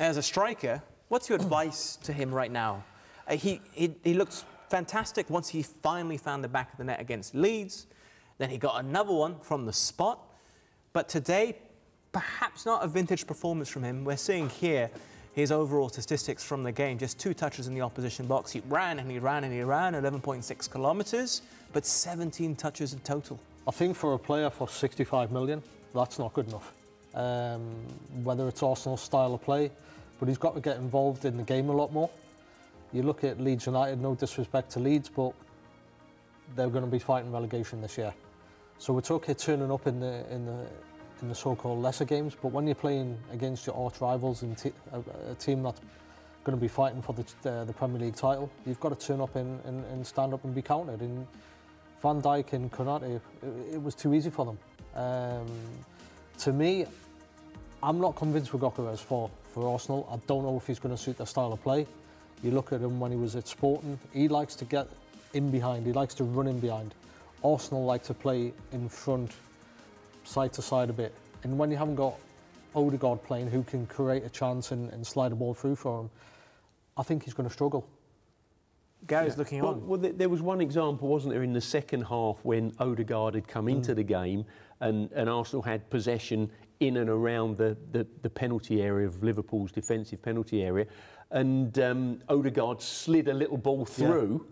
as a striker, what's your advice to him right now? He looked fantastic once he finally found the back of the net against Leeds. Then he got another one from the spot. But today, perhaps not a vintage performance from him. We're seeing here his overall statistics from the game. Just 2 touches in the opposition box. He ran and he ran and he ran 11.6 kilometres, but 17 touches in total. I think for a player for 65 million, that's not good enough. Whether it's Arsenal's style of play, but he's got to get involved in the game a lot more. You look at Leeds United, no disrespect to Leeds, but they're going to be fighting relegation this year. So it's okay turning up in the so-called lesser games, but when you're playing against your arch rivals and a team that's going to be fighting for the Premier League title, you've got to turn up and stand up and be counted. And Van Dijk and Konate, it was too easy for them. To me, I'm not convinced with Gyokeres for Arsenal. I don't know if he's going to suit their style of play. You look at him when he was at Sporting, he likes to get in behind, he likes to run in behind. Arsenal like to play in front, side to side a bit. And when you haven't got Odegaard playing who can create a chance and slide a ball through for him, I think he's going to struggle. Gary's looking on. Well, there was one example, wasn't there, in the second half when Odegaard had come into the game and Arsenal had possession in and around the penalty area of Liverpool's defensive penalty area, and Odegaard slid a little ball through,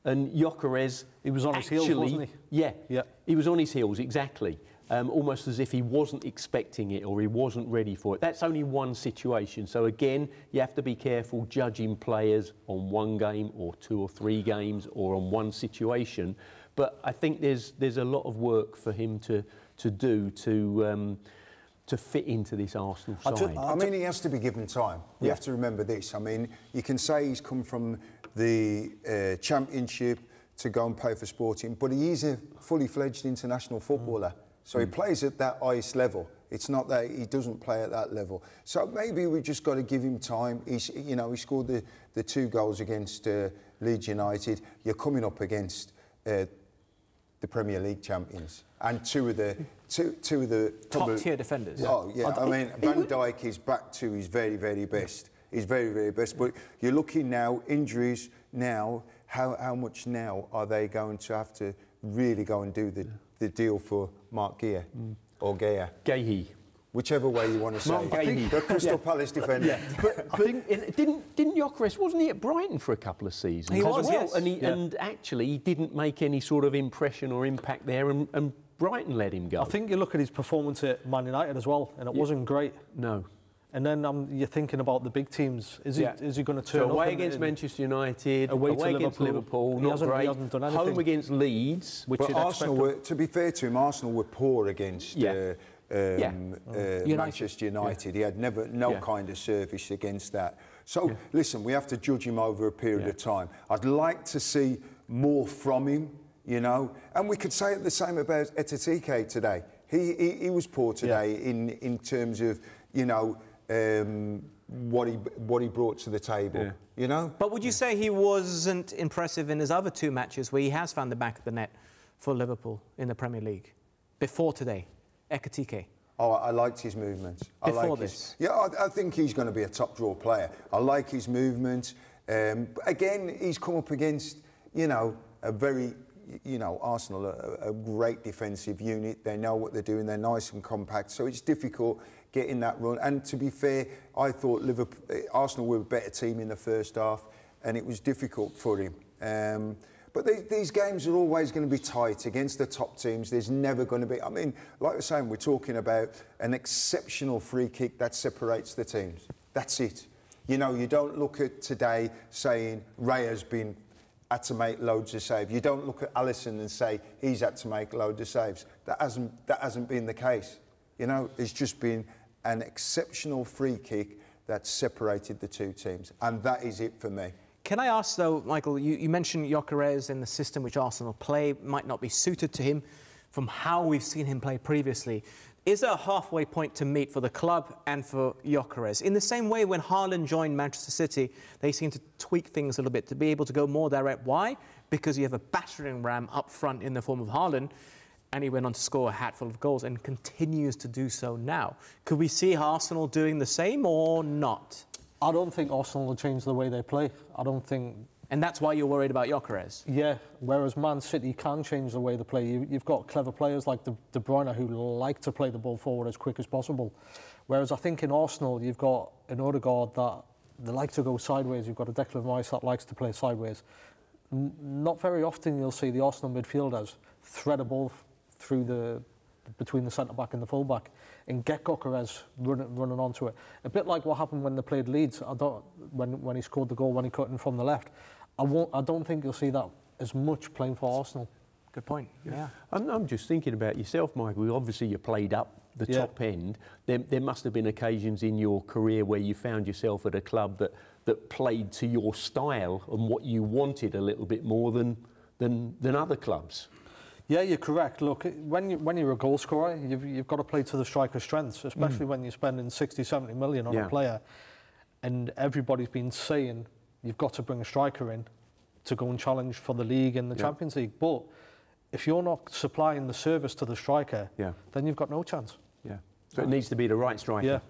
and Gyokeres... He was on his heels, wasn't he? Yeah, he was on his heels, exactly. Almost as if he wasn't expecting it or he wasn't ready for it. That's only one situation. So again, you have to be careful judging players on one game or 2 or 3 games or on one situation. But I think there's a lot of work for him to do to fit into this Arsenal side. I mean, he has to be given time. We have to remember this. I mean, you can say he's come from the Championship to go and play for Sporting, but he is a fully fledged international footballer. So he plays at that highest level. It's not that he doesn't play at that level. So maybe we just got to give him time. He scored the 2 goals against Leeds United. You're coming up against the Premier League champions and two of the top-tier defenders. Oh yeah, I mean Van Dijk is back to his very, very best. He's very, very best. But you're looking now injuries now. How much now are they going to have to really go and do the deal for Mark Gear or Gear? Gahey. Whichever way you want to say it. The Crystal Palace defender. Yeah. But I think didn't Gyokeres, wasn't he at Brighton for a couple of seasons? He was, yes. And actually he didn't make any sort of impression or impact there, and Brighton let him go. I think you look at his performance at Man United as well, and it wasn't great. No. And then you're thinking about the big teams. Is he going to turn up? Away against Manchester United, away against Liverpool, not great. He hasn't done anything. Home against Leeds. But Arsenal were, to be fair to him, Arsenal were poor against Manchester United. He had no kind of service against that. So, listen, we have to judge him over a period of time. I'd like to see more from him, you know. And we could say the same about Arteta today. He was poor today in terms of, you know, what he brought to the table, you know. But would you say he wasn't impressive in his other 2 matches where he has found the back of the net for Liverpool in the Premier League before today? Ekitike. Oh, I liked his movement. Before this? I think he's going to be a top draw player. I like his movement. Again, he's come up against, you know, a very, you know, Arsenal, a great defensive unit. They know what they're doing. They're nice and compact. So it's difficult getting that run. And to be fair, I thought Arsenal were a better team in the first half, and it was difficult for him. But these games are always going to be tight against the top teams. There's never going to be... I mean, like we're saying, we're talking about an exceptional free kick that separates the teams. That's it. You know, you don't look at today saying Raya's had to make loads of saves. You don't look at Alisson and say he's had to make loads of saves. That hasn't been the case. You know, it's just been an exceptional free kick that separated the 2 teams. And that is it for me. Can I ask, though, Michael, you mentioned Gyokeres in the system which Arsenal play might not be suited to him from how we've seen him play previously. Is there a halfway point to meet for the club and for Gyokeres? In the same way when Haaland joined Manchester City, they seem to tweak things a little bit to be able to go more direct. Why? Because you have a battering ram up front in the form of Haaland, and he went on to score a hatful of goals and continues to do so now. Could we see Arsenal doing the same or not? I don't think Arsenal will change the way they play. I don't think... And that's why you're worried about Gyokeres? Yeah, whereas Man City can change the way they play. You've got clever players like De Bruyne who like to play the ball forward as quick as possible. Whereas I think in Arsenal, you've got an Odegaard that they like to go sideways. You've got a Declan Rice that likes to play sideways. Not very often you'll see the Arsenal midfielders thread a ball through between the centre-back and the full-back and get Gyokeres running onto it. A bit like what happened when they played Leeds, when he scored the goal, when he cut in from the left. I don't think you'll see that as much playing for Arsenal. Good point. Yeah. I'm just thinking about yourself, Michael. Obviously, you played up the top end. There must have been occasions in your career where you found yourself at a club that played to your style and what you wanted a little bit more than other clubs. Yeah, you're correct. Look, when you're a goal scorer, you've got to play to the striker's strengths, especially when you're spending 60, 70 million on a player. And everybody's been saying you've got to bring a striker in to go and challenge for the league and the Champions League. But if you're not supplying the service to the striker, then you've got no chance. Yeah. So it needs to be the right striker. Yeah.